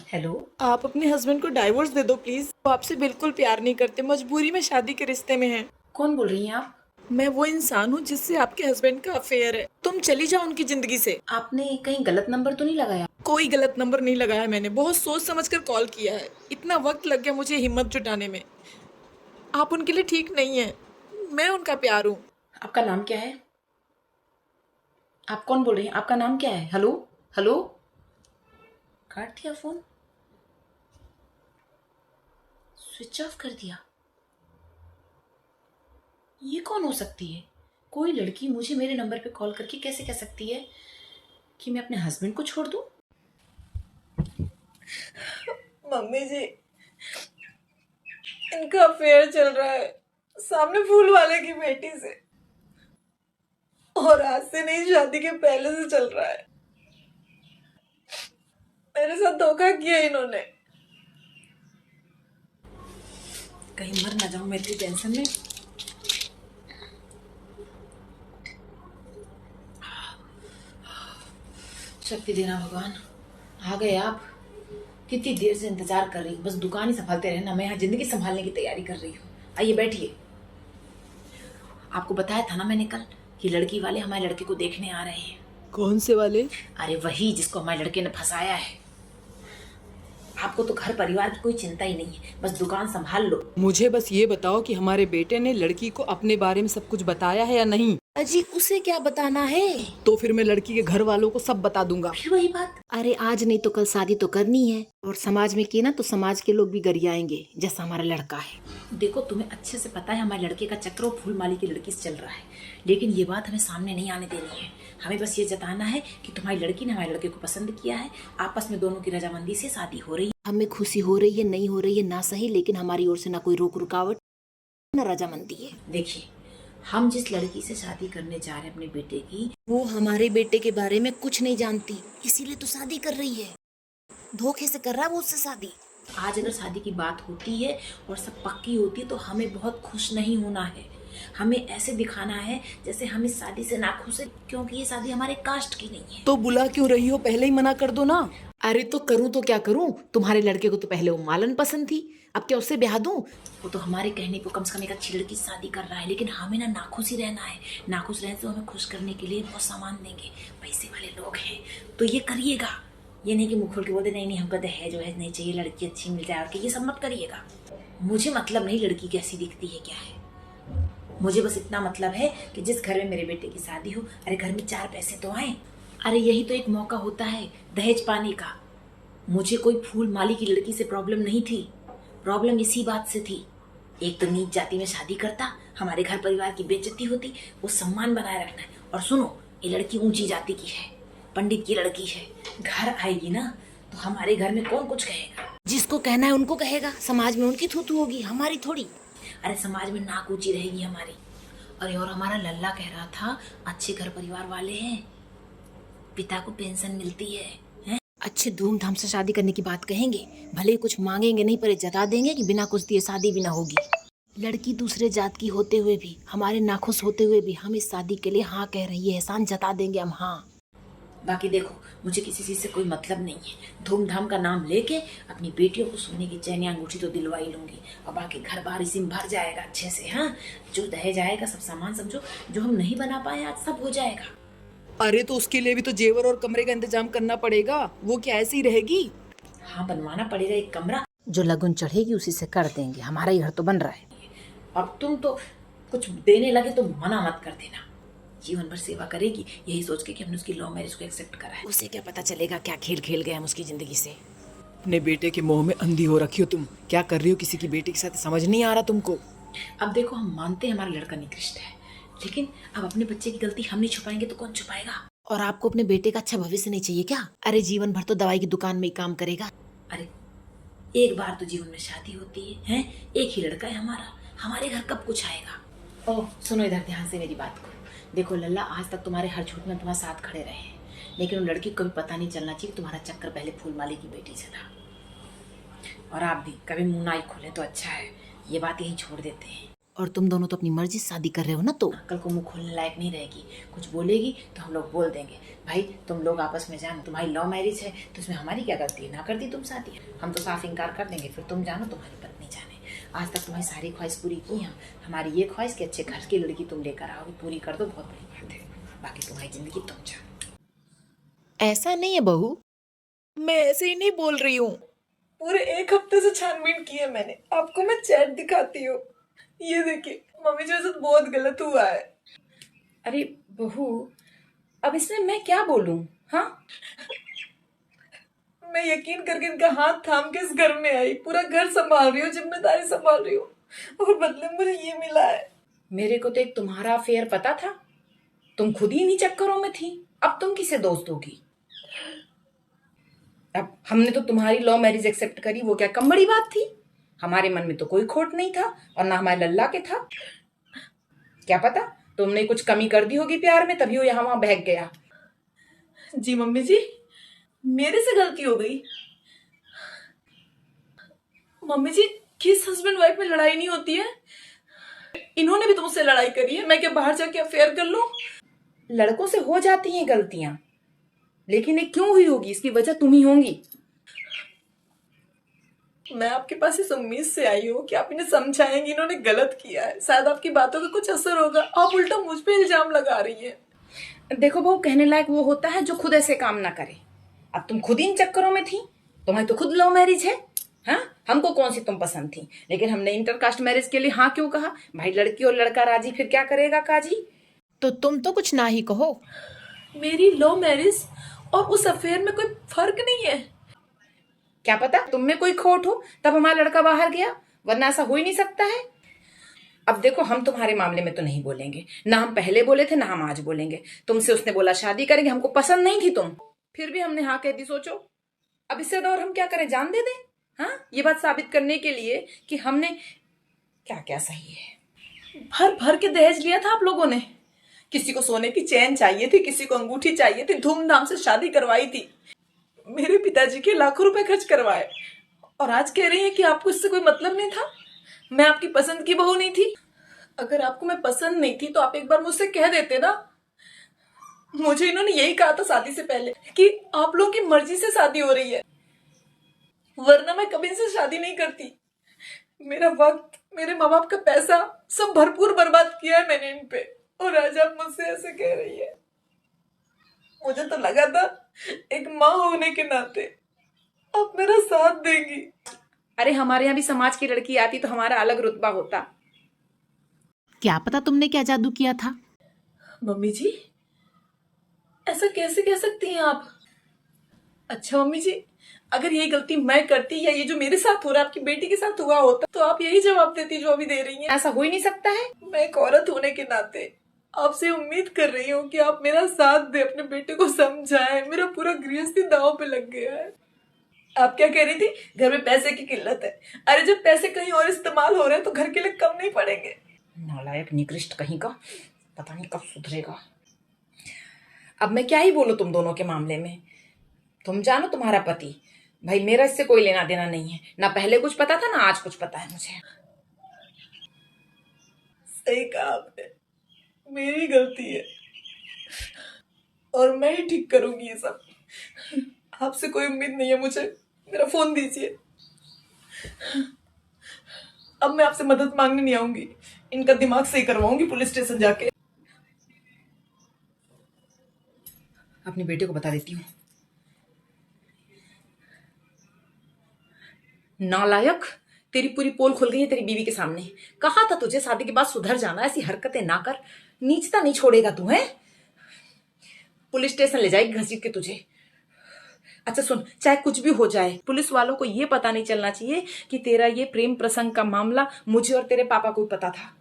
Hello. आप अपने husband को डाइवोर्स दे दो प्लीज। वो आपसे बिल्कुल प्यार नहीं करते, मजबूरी में शादी के रिश्ते में हैं। कौन बोल रही हैं आप? मैं वो इंसान हूँ जिससे आपके हस्बैंड का अफेयर है। तुम चली जाओ उनकी जिंदगी से। आपने कहीं गलत नंबर तो नहीं लगाया? कोई गलत नंबर नहीं लगाया, मैंने बहुत सोच समझ कर कॉल किया है। इतना वक्त लग गया मुझे हिम्मत जुटाने में। आप उनके लिए ठीक नहीं है, मैं उनका प्यार हूँ। आपका नाम क्या है? आप कौन बोल रही हैं? आपका नाम क्या है? Hello hello. काट दिया फोन, स्विच ऑफ कर दिया। ये कौन हो सकती है? कोई लड़की मुझे मेरे नंबर पे कॉल करके कैसे कह सकती है कि मैं अपने हस्बैंड को छोड़ दूं? मम्मी जी, इनका अफेयर चल रहा है सामने फूल वाले की बेटी से, और आज से नहीं, शादी के पहले से चल रहा है। मेरे साथ धोखा किया इन्होंने। कहीं मर ना जाऊं मैं इतनी टेंशन में। शक्ति देना भगवान। आ गए आप। कितनी देर से इंतजार कर रही हूँ, बस दुकान ही संभालते रहना, मैं यहाँ जिंदगी संभालने की तैयारी कर रही हूँ। आइए बैठिए। आपको बताया था ना मैंने कल कि लड़की वाले हमारे लड़के को देखने आ रहे हैं। कौन से वाले? अरे वही जिसको हमारे लड़के ने फंसाया है। आपको तो घर परिवार की कोई चिंता ही नहीं है, बस दुकान संभाल लो। मुझे बस ये बताओ कि हमारे बेटे ने लड़की को अपने बारे में सब कुछ बताया है या नहीं। अजी उसे क्या बताना है? तो फिर मैं लड़की के घर वालों को सब बता दूंगा। फिर वही बात। अरे आज नहीं तो कल शादी तो करनी है, और समाज में की ना तो समाज के लोग भी गरियाएंगे जैसा हमारा लड़का है। देखो तुम्हें अच्छे से पता है हमारे लड़के का चक्कर वो फूलमाली की लड़की से चल रहा है, लेकिन ये बात हमें सामने नहीं आने देनी है। हमें बस ये जताना है कि तुम्हारी लड़की ने हमारे लड़के को पसंद किया है, आपस में दोनों की रजामंदी से शादी हो रही है। हमें खुशी हो रही है नहीं हो रही है ना सही, लेकिन हमारी ओर से ना कोई रोक रुकावट ना रजामंदी है। देखिए हम जिस लड़की से शादी करने जा रहे हैं अपने बेटे की, वो हमारे बेटे के बारे में कुछ नहीं जानती, इसीलिए तो शादी कर रही है। धोखे से कर रहा है वो उससे शादी। आज अगर शादी की बात होती है और सब पक्की होती है तो हमें बहुत खुश नहीं होना है। हमें ऐसे दिखाना है जैसे हम इस शादी से नाखुश है, क्योंकि ये शादी हमारे कास्ट की नहीं है। तो बुला क्यों रही हो? पहले ही मना कर दो ना। अरे तो करूं तो क्या करूं? तुम्हारे लड़के को तो पहले वो मालन पसंद थी, अब क्या उससे ब्याह दूं? वो तो हमारे कहने को कम से कम एक अच्छी लड़की से शादी कर रहा है, लेकिन हमें ना नाखुश ही रहना है। नाखुश रहने से हमें खुश करने के लिए बहुत सामान देंगे, पैसे वाले लोग हैं, तो ये करिएगा। ये नहीं कि मुख खोल के बोलते नहीं नहीं हमको दहेज वहेज नहीं चाहिए, लड़की अच्छी मिल जाए, और कि ये सब मत करिएगा। मुझे मतलब नहीं लड़की कैसी दिखती है क्या है, मुझे बस इतना मतलब है कि जिस घर में मेरे बेटे की शादी हो, अरे घर में चार पैसे तो आए। अरे यही तो एक मौका होता है दहेज पाने का। मुझे कोई फूल माली की लड़की से प्रॉब्लम नहीं थी, प्रॉब्लम इसी बात से थी। एक तो नीच जाति में शादी करता, हमारे घर परिवार की बेइज्जती होती, वो सम्मान बनाए रखना है। और सुनो, ये लड़की ऊंची जाति की है, पंडित की लड़की है, घर आएगी ना तो हमारे घर में कौन कुछ कहेगा? जिसको कहना है उनको कहेगा, समाज में उनकी थू थू होगी, हमारी थोड़ी। अरे समाज में नाक ऊंची रहेगी हमारी। अरे और हमारा लल्ला कह रहा था अच्छे घर परिवार वाले हैं, पिता को पेंशन मिलती है, अच्छे धूमधाम से शादी करने की बात कहेंगे, भले कुछ मांगेंगे नहीं पर जता देंगे कि बिना कुछ दिए शादी भी ना होगी। लड़की दूसरे जात की होते हुए भी, हमारे नाखुश होते हुए भी हम इस शादी के लिए हाँ कह रही है, एहसान जता देंगे हम हाँ। बाकी देखो मुझे किसी चीज से कोई मतलब नहीं है, धूमधाम का नाम लेके अपनी बेटियों को सोने की चैन या अंगूठी तो दिलवाई लूंगी, और बाकी घर बार इसी में भर जाएगा अच्छे से। हाँ, जो दहेज आएगा सब सामान समझो, जो हम नहीं बना पाए आज सब हो जाएगा। अरे तो उसके लिए भी तो जेवर और कमरे का इंतजाम करना पड़ेगा, वो क्या ऐसी ही रहेगी? हाँ बनवाना पड़ेगा एक कमरा, जो लगन चढ़ेगी उसी से कर देंगे, हमारा ही घर तो बन रहा है। अब तुम तो कुछ देने लगे तो मना मत कर देना, जीवन भर सेवा करेगी यही सोच के कि हमने उसकी लव मैरिज को एक्सेप्ट करा है। उसे क्या पता चलेगा क्या खेल खेल गए हम उसकी जिंदगी से। अपने बेटे के मोह में अंधी हो रखी हो तुम। क्या कर रही हो किसी की बेटी के साथ, समझ नहीं आ रहा तुमको? अब देखो हम मानते हैं हमारा लड़का निकृष्ट है, लेकिन अब अपने बच्चे की गलती हम नहीं छुपाएंगे तो कौन छुपाएगा? और आपको अपने बेटे का अच्छा भविष्य नहीं चाहिए क्या? अरे जीवन भर तो दवाई की दुकान में ही काम करेगा। अरे एक बार तो जीवन में शादी होती है, एक ही लड़का है हमारा, हमारे घर कब कुछ आएगा। ओह सुनो इधर ध्यान से मेरी बात को। देखो लल्ला, आज तक तुम्हारे हर झूठ में तुम्हारे साथ खड़े रहे हैं, लेकिन उन लड़की को भी पता नहीं चलना चाहिए तुम्हारा चक्कर पहले फूलमाली की बेटी से था। और आप भी कभी मुंह ना ही खोले तो अच्छा है, ये बात यही छोड़ देते हैं। और तुम दोनों तो अपनी मर्जी से शादी कर रहे हो ना, तो कल को मुंह खोलने लायक नहीं रहेगी। कुछ बोलेगी तो हम लोग बोल देंगे भाई तुम लोग आपस में जानो, तुम्हारी लव मैरिज है तो इसमें हमारी क्या गलती है, ना कर दी तुम शादी, हम तो साफ इनकार कर देंगे। फिर तुम जानो तुम्हारी पत्नी जाने। आज तक तुम्हारी सारी ख्वाहिश पूरी की हैं, हमारी ये ख्वाहिश कि अच्छे घर की लड़की तुम लेकर आओगी, पूरी कर दो, बहुत बड़ी बात है। बाकी तुम्हारी जिंदगी तुम जानो। ऐसा नहीं है बहू, मैं ऐसे ही नहीं बोल रही हूँ। पूरे एक हफ्ते से छानबीन की है मैंने। आपको मैं चैट दिखाती हूँ, ये देखिए। मम्मी जी से बहुत गलत हुआ है। अरे बहू, अब इसमें मैं क्या बोलूं? हाँ, मैं यकीन करके इनका हाथ थाम के इस घर में आई, पूरा घर संभाल रही हूँ, जिम्मेदारी संभाल रही हूँ, और बदले में मुझे ये मिला है। मेरे को तो एक तुम्हारा अफेयर पता था, तुम खुद ही इन्हीं चक्करों में थी, अब तुम किसे दोस्त होगी? अब हमने तो तुम्हारी लव मैरिज एक्सेप्ट करी, वो क्या कम बड़ी बात थी? हमारे मन में तो कोई खोट नहीं था और ना हमारे लल्ला के था। क्या पता तुमने कुछ कमी कर दी होगी प्यार में, तभी वो यहाँ वहां बहक गया। जी मम्मी जी, मेरे से गलती हो गई। मम्मी जी, किस हस्बैंड वाइफ में लड़ाई नहीं होती है? इन्होंने भी तुमसे लड़ाई करी है, मैं क्या बाहर जाके अफेयर कर लूं? लड़कों से हो जाती हैं गलतियां, लेकिन ये क्यों हुई होगी इसकी वजह तुम ही होंगी। मैं आपके पास इस उम्मीद से आई हूँ कि आप इन्हें समझाएंगी, इन्होंने गलत किया है, शायद आपकी बातों का कुछ असर होगा। आप उल्टा मुझ पे इल्जाम लगा रही है। देखो बहू, कहने लायक वो होता है जो खुद ऐसे काम ना करे। अब तुम खुद ही इन चक्करों में थी, तुम्हारी तो खुद लव मैरिज है। हाँ, हमको कौन सी तुम पसंद थी, लेकिन हमने इंटरकास्ट मैरिज के लिए हाँ क्यों कहा? भाई लड़की और लड़का राजी, फिर क्या करेगा काजी? तो तुम तो कुछ ना ही कहो। मेरी लव मैरिज और उस अफेयर में कोई फर्क नहीं है। क्या पता तुम में कोई खोट हो, तब हमारा लड़का बाहर गया, वरना ऐसा हो ही नहीं सकता है। अब देखो, हम तुम्हारे मामले में तो नहीं बोलेंगे, ना हम पहले बोले थे ना हम आज बोलेंगे। तुमसे उसने बोला शादी करेंगे, हमको पसंद नहीं थी तुम, फिर भी हमने हाँ कह दी। सोचो अब इससे और हम क्या करें, जान दे दें? हाँ, ये बात साबित करने के लिए कि हमने क्या क्या सही है। भर भर के दहेज लिया था आप लोगों ने। किसी को सोने की चैन चाहिए थी, किसी को अंगूठी चाहिए थी, धूमधाम से शादी करवाई थी, मेरे पिताजी के लाखों रुपए खर्च करवाए, और आज कह रही है कि आपको इससे कोई मतलब नहीं था, मैं आपकी पसंद की बहू नहीं थी। अगर आपको मैं पसंद नहीं थी तो आप एक बार मुझसे कह देते ना। मुझे इन्होंने यही कहा था शादी से पहले कि आप लोगों की मर्जी से शादी हो रही है, वरना मैं कभी इनसे शादी नहीं करती। मेरा वक्त, मेरे माँ बाप का पैसा सब भरपूर बर्बाद किया है मैंने इन पे, और आज आप मुझसे ऐसे कह रही है। मुझे तो लगा था एक माँ होने के नाते आप मेरा साथ देंगी। अरे हमारे यहाँ भी समाज की लड़की आती तो हमारा अलग रुतबा होता। क्या पता तुमने क्या जादू किया था। मम्मी जी, ऐसा कैसे कह सकती हैं आप? अच्छा मम्मी जी, अगर ये गलती मैं करती या ये जो मेरे साथ हो रहा है आपकी बेटी के साथ हुआ होता तो आप यही जवाब देती जो अभी दे रही हैं। ऐसा हो ही नहीं सकता है। मैं एक औरत होने के नाते आपसे उम्मीद कर रही हूँ कि आप मेरा साथ दे, अपने बेटे को समझाएं। मेरा पूरा गृहस्थी दांव पे लग गया है। आप क्या कह रही थी? घर में पैसे की किल्लत है। अरे जब पैसे कहीं और इस्तेमाल हो रहे हैं तो घर के लिए कम नहीं पड़ेंगे। नालायक निकृष्ट कहीं का, पता नहीं कब सुधरेगा। अब मैं क्या ही बोलूं तुम दोनों के मामले में। तुम जानो तुम्हारा पति, भाई मेरा इससे कोई लेना देना नहीं है, ना पहले कुछ पता था ना आज कुछ पता है मुझे। सही कहा आपने, मेरी गलती है और मैं ही ठीक करूंगी ये सब। आपसे कोई उम्मीद नहीं है मुझे। मेरा फोन दीजिए। अब मैं आपसे मदद मांगने नहीं आऊंगी, इनका दिमाग सही करवाऊंगी पुलिस स्टेशन जाके। अपने बेटे को बता देती हूँ। नालायक, तेरी पूरी पोल खुल गई है तेरी बीवी के सामने। कहा था तुझे शादी के बाद सुधर जाना, ऐसी हरकतें ना कर, नीचता नहीं छोड़ेगा तू है। पुलिस स्टेशन ले जाएगी घसीट के तुझे। अच्छा सुन, चाहे कुछ भी हो जाए, पुलिस वालों को ये पता नहीं चलना चाहिए कि तेरा ये प्रेम प्रसंग का मामला मुझे और तेरे पापा को पता था।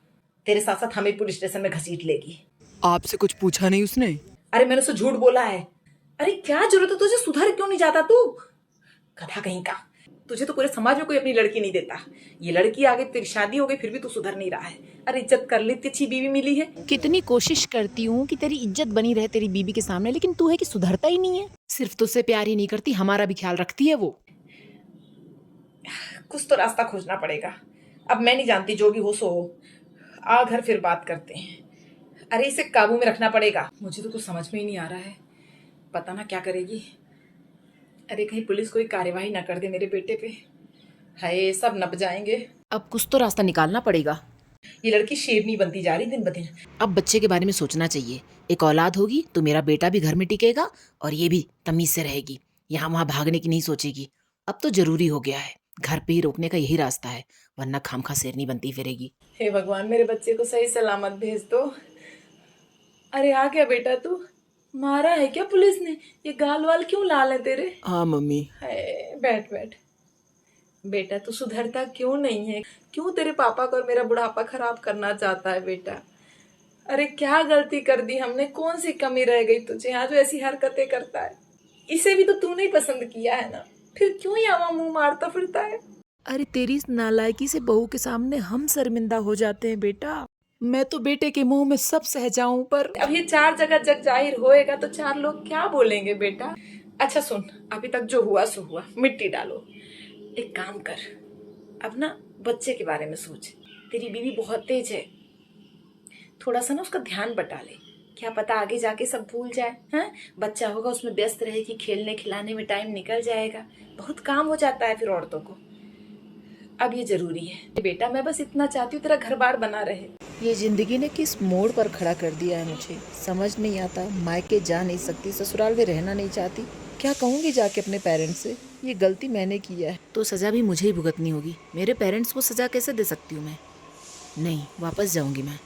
तेरे साथ साथ हमें पुलिस स्टेशन में घसीट लेगी। आपसे कुछ पूछा नहीं उसने? अरे मैंने उससे झूठ बोला है। अरे क्या जरूरत है तुझे, सुधर क्यों नहीं जाता तू? गधा कहीं का, तुझे तो पूरे समाज में कोई अपनी लड़की नहीं देता। ये लड़की आ गई, तेरी शादी हो गई, फिर भी तू सुधर नहीं रहा है। अरे इज्जत कर ली, इतनी अच्छी बीवी मिली है। कितनी कोशिश करती हूँ कि तेरी इज्जत बनी रहे तेरी बीवी के सामने, लेकिन तू है कि सुधरता ही नहीं है। सिर्फ तुझसे प्यार ही नहीं करती, हमारा भी ख्याल रखती है वो। कुछ तो रास्ता खोजना पड़ेगा। अब मैं नहीं जानती, जो भी हो सो हो। आ घर फिर बात करते हैं। अरे इसे काबू में रखना पड़ेगा। मुझे तो कुछ समझ में ही नहीं आ रहा है, पता ना क्या करेगी। अरे कहीं पुलिस कोई कार्यवाही ना कर दे मेरे बेटे पे। हाय सब नप जाएंगे। अब कुछ तो रास्ता निकालना पड़ेगा। ये लड़की शेरनी बनती जा रही दिन ब दिन। अब बच्चे के बारे में सोचना चाहिए। एक औलाद होगी तो मेरा बेटा भी घर में टिकेगा और ये भी तमीज से रहेगी, यहाँ वहाँ भागने की नहीं सोचेगी। अब तो जरूरी हो गया है, घर पे ही रोकने का यही रास्ता है, वरना खामखा शेरनी बनती फिरेगी। हे भगवान मेरे बच्चे को सही सलामत भेज दो। अरे आ क्या बेटा तू, मारा है क्या पुलिस ने? ये गाल वाल क्यों लाल है तेरे? हाँ मम्मी। बैठ बैठ। बेटा तू सुधरता क्यों नहीं है? क्यों तेरे पापा को और मेरा बुढ़ापा खराब करना चाहता है बेटा? अरे क्या गलती कर दी हमने? कौन सी कमी रह गई तुझे यहाँ जो ऐसी हरकतें करता है? इसे भी तो तूने ही पसंद किया है ना, फिर क्यों यहाँ मुंह मारता फिरता है? अरे तेरी इस नालायकी से बहू के सामने हम शर्मिंदा हो जाते हैं बेटा। मैं तो बेटे के मुंह में सब सह जाऊं, पर अब ये 4 जगह जग जाहिर होएगा तो 4 लोग क्या बोलेंगे बेटा? अच्छा सुन, अभी तक जो हुआ सो हुआ, मिट्टी डालो। एक काम कर, अब ना बच्चे के बारे में सोच। तेरी बीवी बहुत तेज है, थोड़ा सा ना उसका ध्यान बटा ले। क्या पता आगे जाके सब भूल जाए। हैं? बच्चा होगा उसमें व्यस्त रहेगी, खेलने खिलाने में टाइम निकल जाएगा, बहुत काम हो जाता है फिर औरतों को। अब ये जरूरी है बेटा, मैं बस इतना चाहती हूँ तेरा घर बार बना रहे। ये जिंदगी ने किस मोड़ पर खड़ा कर दिया है मुझे समझ नहीं आता। मायके जा नहीं सकती, ससुराल में रहना नहीं चाहती, क्या कहूँगी जाके अपने पेरेंट्स से? ये गलती मैंने किया है। तो सजा भी मुझे ही भुगतनी होगी। मेरे पेरेंट्स को सजा कैसे दे सकती हूँ मैं? नहीं, वापस जाऊंगी मैं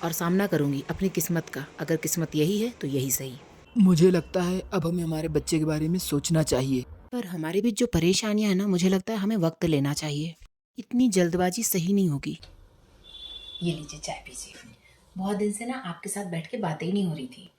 और सामना करूंगी अपनी किस्मत का। अगर किस्मत यही है तो यही सही। मुझे लगता है अब हमें हमारे बच्चे के बारे में सोचना चाहिए। पर हमारे बीच जो परेशानियां हैं ना, मुझे लगता है हमें वक्त लेना चाहिए। इतनी जल्दबाजी सही नहीं होगी। ये लीजिए चाय पीजिए। बहुत दिन से ना आपके साथ बैठ के बातें ही नहीं हो रही थी।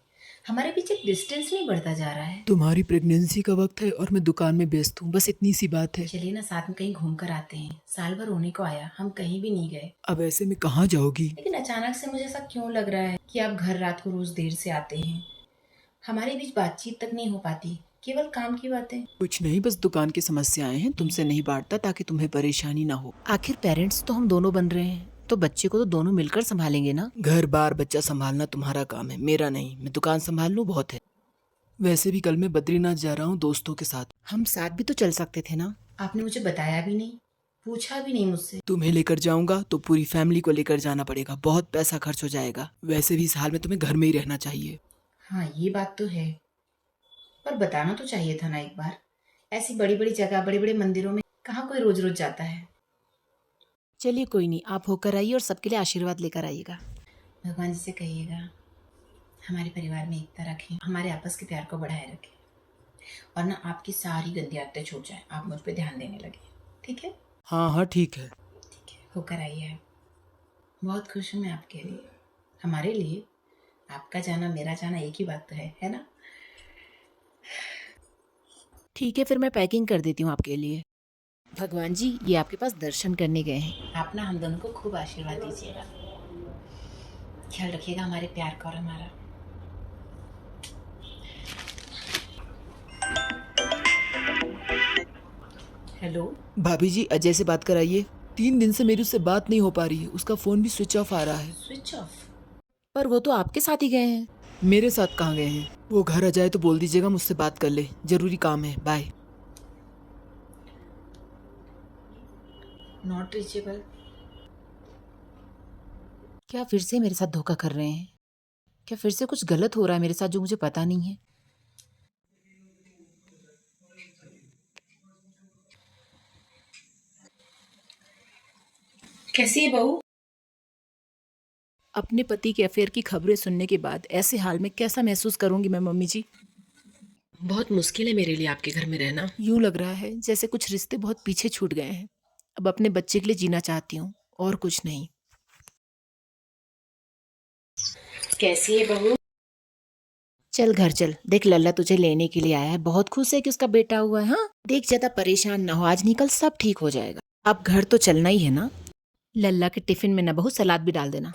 हमारे बीच एक डिस्टेंस नहीं बढ़ता जा रहा है। तुम्हारी प्रेगनेंसी का वक्त है और मैं दुकान में व्यस्त हूँ, बस इतनी सी बात है। चलिए ना साथ में कहीं घूम कर आते हैं। साल भर होने को आया, हम कहीं भी नहीं गए। अब ऐसे में कहाँ जाओगी? लेकिन अचानक से मुझे ऐसा क्यों लग रहा है कि आप घर रात को रोज देर से आते हैं। हमारे बीच बातचीत तक नहीं हो पाती, केवल काम की बातें। कुछ नहीं, बस दुकान की समस्याएं हैं, तुमसे नहीं बांटता ताकि तुम्हें परेशानी ना हो। आखिर पेरेंट्स तो हम दोनों बन रहे हैं, तो बच्चे को तो दोनों मिलकर संभालेंगे ना। घर बार बच्चा संभालना तुम्हारा काम है, मेरा नहीं। मैं दुकान संभाल लूँ, बहुत है। वैसे भी कल मैं बद्रीनाथ जा रहा हूँ दोस्तों के साथ। हम साथ भी तो चल सकते थे ना। आपने मुझे बताया भी नहीं, पूछा भी नहीं मुझसे। तुम्हें लेकर जाऊंगा तो पूरी फैमिली को लेकर जाना पड़ेगा, बहुत पैसा खर्च हो जाएगा। वैसे भी इस हाल में तुम्हें घर में ही रहना चाहिए। हाँ ये बात तो है, पर बताना तो चाहिए था ना एक बार। ऐसी बड़ी बड़ी जगह, बड़े बड़े मंदिरों में कहाँ कोई रोज रोज जाता है। चलिए कोई नहीं, आप होकर आइए और सबके लिए आशीर्वाद लेकर आइएगा। भगवान जी से कहिएगा हमारे परिवार में एकता रखें, हमारे आपस के प्यार को बढ़ाए रखें, और ना आपकी सारी गंदी आदतें छूट जाए, आप मुझ पे ध्यान देने लगे। ठीक है? हाँ हाँ ठीक है। ठीक है, होकर आइए आप। बहुत खुश हूँ मैं आपके लिए। हमारे लिए आपका जाना मेरा जाना एक ही बात तो है ना? ठीक है, फिर मैं पैकिंग कर देती हूँ आपके लिए। भगवान जी ये आपके पास दर्शन करने गए हैं, आप ना हम दोनों को खूब आशीर्वाद दीजिएगा। ख्याल रखिएगा हमारे प्यार का और हमारा। हेलो भाभी जी, अजय से बात कराइए। 3 दिन से मेरी उससे बात नहीं हो पा रही है, उसका फोन भी स्विच ऑफ आ रहा है। Switch off? पर वो तो आपके साथ ही गए हैं। मेरे साथ कहाँ गए हैं? वो घर आ जाए तो बोल दीजिएगा मुझसे बात कर ले, जरूरी काम है। बाय। Not reachable. क्या फिर से मेरे साथ धोखा कर रहे हैं? क्या फिर से कुछ गलत हो रहा है मेरे साथ जो मुझे पता नहीं है? कैसी है बहू? अपने पति के अफेयर की खबरें सुनने के बाद ऐसे हाल में कैसा महसूस करूंगी मैं मम्मी जी? बहुत मुश्किल है मेरे लिए आपके घर में रहना। यूं लग रहा है जैसे कुछ रिश्ते बहुत पीछे छूट गए हैं। अब अपने बच्चे के लिए जीना चाहती हूँ, और कुछ नहीं। कैसी है बहू? चल घर चल, देख लल्ला तुझे लेने के लिए आया है, बहुत खुश है कि उसका बेटा हुआ है। हाँ देख, ज्यादा परेशान ना हो, आज निकल सब ठीक हो जाएगा। अब घर तो चलना ही है ना। लल्ला के टिफिन में ना बहू सलाद भी डाल देना।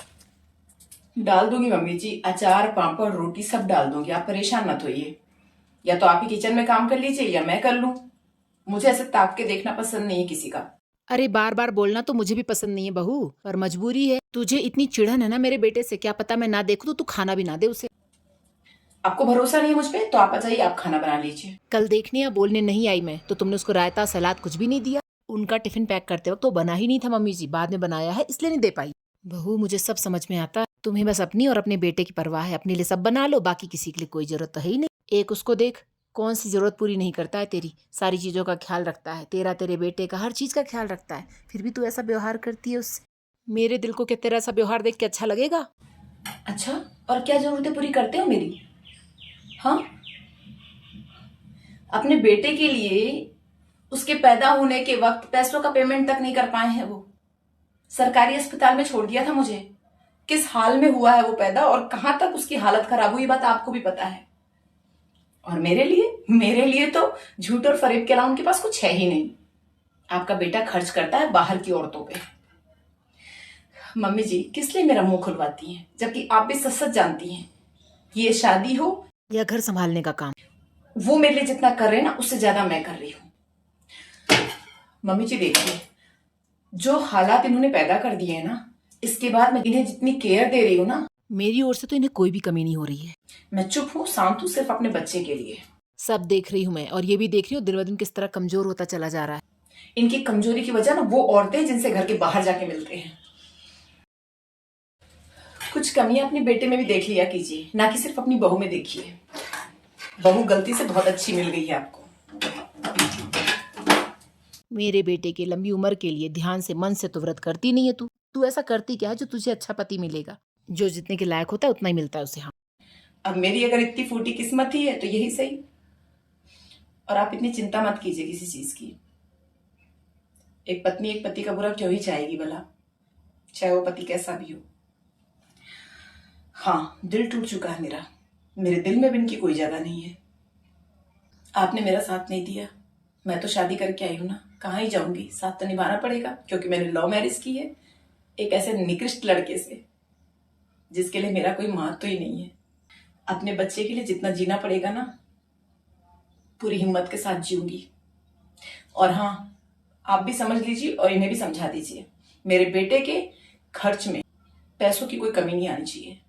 डाल दूंगी मम्मी जी, अचार पापड़ रोटी सब डाल दूंगी, आप परेशान मत होइए। या तो आप ही किचन में काम कर लीजिए या मैं कर लूं, मुझे ऐसे ताक के देखना पसंद नहीं है किसी का। अरे बार बार बोलना तो मुझे भी पसंद नहीं है बहू, पर मजबूरी है। तुझे इतनी चिढ़न है ना मेरे बेटे से, क्या पता मैं ना देखूं तो तू खाना भी ना दे उसे। आपको भरोसा नहीं है मुझ पे तो आप आ जाइए, आप खाना बना लीजिए। कल देखने या बोलने नहीं आई मैं तो तुमने उसको रायता सलाद कुछ भी नहीं दिया। उनका टिफिन पैक करते वक्त तो बना ही नहीं था मम्मी जी, बाद में बनाया है इसलिए नहीं दे पाई। बहू मुझे सब समझ में आता है, तुम्हें बस अपनी और अपने बेटे की परवाह है। अपने लिए सब बना लो, बाकी किसी के लिए कोई जरूरत तो है ही नहीं। एक उसको देख, कौन सी जरूरत पूरी नहीं करता है तेरी, सारी चीजों का ख्याल रखता है, तेरा तेरे बेटे का हर चीज का ख्याल रखता है, फिर भी तू ऐसा व्यवहार करती है उससे। मेरे दिल को क्या तेरा ऐसा व्यवहार देख के अच्छा लगेगा? अच्छा, और क्या जरूरतें पूरी करते हो मेरी? हाँ, अपने बेटे के लिए उसके पैदा होने के वक्त पैसों का पेमेंट तक नहीं कर पाए हैं वो। सरकारी अस्पताल में छोड़ दिया था मुझे। किस हाल में हुआ है वो पैदा और कहां तक उसकी हालत खराब हुई, बात आपको भी पता है। और मेरे लिए तो झूठ और फरेब के अलावा उनके पास कुछ है ही नहीं। आपका बेटा खर्च करता है बाहर की औरतों पे। मम्मी जी किस लिए मेरा मुंह खुलवाती हैं, जबकि आप भी सच सच जानती हैं ये शादी हो या घर संभालने का काम। वो मेरे लिए जितना कर रहे हैं ना उससे ज्यादा मैं कर रही हूं। मम्मी जी देखिए, जो हालात इन्होंने पैदा कर दिए हैं ना, इसके बाद मैं इन्हें जितनी केयर दे रही हूं ना, मेरी ओर से तो इन्हें कोई भी कमी नहीं हो रही है। मैं चुप हूं, शांत हूं, सिर्फ अपने बच्चे के लिए। सब देख रही हूँ मैं, और ये भी देख रही हूँ दिन ब दिन किस तरह कमजोर होता चला जा रहा है। इनकी कमजोरी की वजह ना वो औरतें जिनसे घर के बाहर जाके मिलते हैं। कुछ कमियां अपने बेटे में भी देख लिया कीजिए, ना कि सिर्फ अपनी बहू में देखिए। बहू गलती से बहुत अच्छी मिल गई है आपको। मेरे बेटे के लंबी उम्र के लिए ध्यान से मन से तो व्रत करती नहीं है तू। तू ऐसा करती क्या है जो तुझे अच्छा पति मिलेगा? जो जितने के लायक होता है उतना ही मिलता है उसे। हाँ, अब मेरी अगर इतनी फूटी किस्मत ही है तो यही सही। और आप इतनी चिंता मत कीजिए किसी चीज की। एक पत्नी एक पति का बुरा क्यों ही चाहेगी भला, चाहे वो पति कैसा भी हो। हाँ, दिल टूट चुका है मेरा। मेरे दिल में भी इनकी कोई जगह नहीं है। आपने मेरा साथ नहीं दिया, मैं तो शादी करके आई हूं ना, कहाँ ही जाऊंगी, साथ तो निभाना पड़ेगा, क्योंकि मैंने लव मैरिज की है एक ऐसे निकृष्ट लड़के से जिसके लिए मेरा कोई महत्व ही नहीं है। अपने बच्चे के लिए जितना जीना पड़ेगा ना, पूरी हिम्मत के साथ जीऊंगी। और हाँ, आप भी समझ लीजिए और इन्हें भी समझा दीजिए, मेरे बेटे के खर्च में पैसों की कोई कमी नहीं आनी चाहिए।